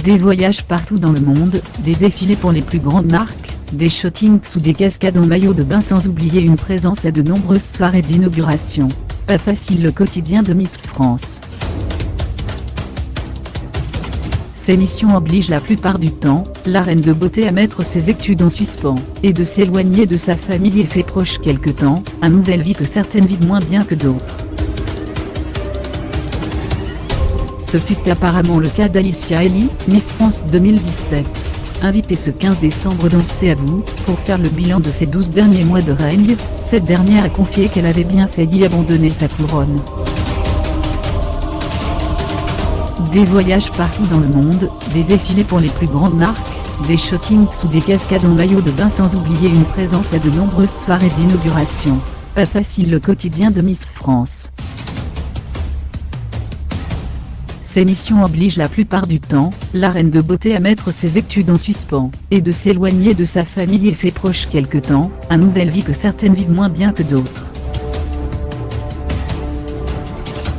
Des voyages partout dans le monde, des défilés pour les plus grandes marques, des shootings sous des cascades en maillot de bain sans oublier une présence à de nombreuses soirées d'inauguration. Pas facile le quotidien de Miss France. Ces missions obligent la plupart du temps, la reine de beauté à mettre ses études en suspens, et de s'éloigner de sa famille et ses proches quelque temps, une nouvelle vie que certaines vivent moins bien que d'autres. Ce fut apparemment le cas d'Alicia Elie, Miss France 2017. Invitée ce 15 décembre dans C'est à vous, pour faire le bilan de ses 12 derniers mois de règne, cette dernière a confié qu'elle avait bien failli abandonner sa couronne. Des voyages partout dans le monde, des défilés pour les plus grandes marques, des shootings sous des cascades en maillot de bain sans oublier une présence à de nombreuses soirées d'inauguration. Pas facile le quotidien de Miss France. Ces missions obligent la plupart du temps, la reine de beauté à mettre ses études en suspens, et de s'éloigner de sa famille et ses proches quelque temps, une nouvelle vie que certaines vivent moins bien que d'autres.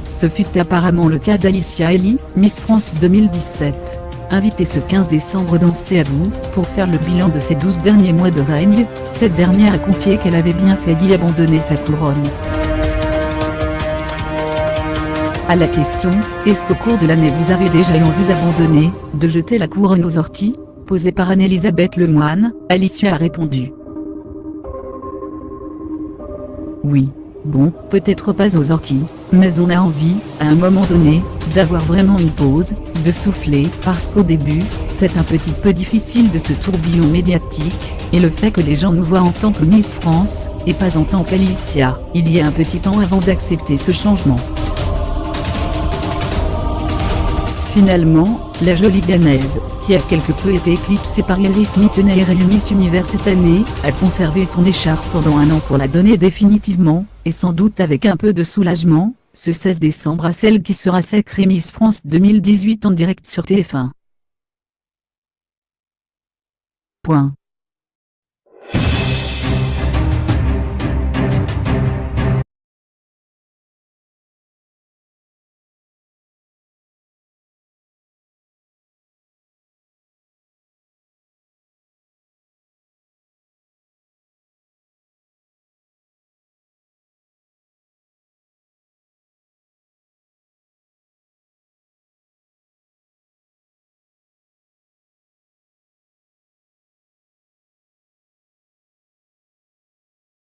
Ce fut apparemment le cas d'Alicia Elie, Miss France 2017. Invitée ce 15 décembre dans C'est à vous, pour faire le bilan de ses 12 derniers mois de règne, cette dernière a confié qu'elle avait bien failli abandonner sa couronne. À la question « Est-ce qu'au cours de l'année vous avez déjà eu envie d'abandonner, de jeter la couronne aux orties ?» posée par Anne-Elisabeth Lemoine, Alicia a répondu. Oui. Bon, peut-être pas aux orties, mais on a envie, à un moment donné, d'avoir vraiment une pause, de souffler, parce qu'au début, c'est un petit peu difficile de ce tourbillon médiatique, et le fait que les gens nous voient en tant que Miss France, et pas en tant qu'Alicia, il y a un petit temps avant d'accepter ce changement. Finalement, la jolie Ganaise, qui a quelque peu été éclipsée par Iris Mittenay et élue Miss Univers cette année, a conservé son écharpe pendant un an pour la donner définitivement, et sans doute avec un peu de soulagement, ce 16 décembre à celle qui sera sacrée Miss France 2018 en direct sur TF1.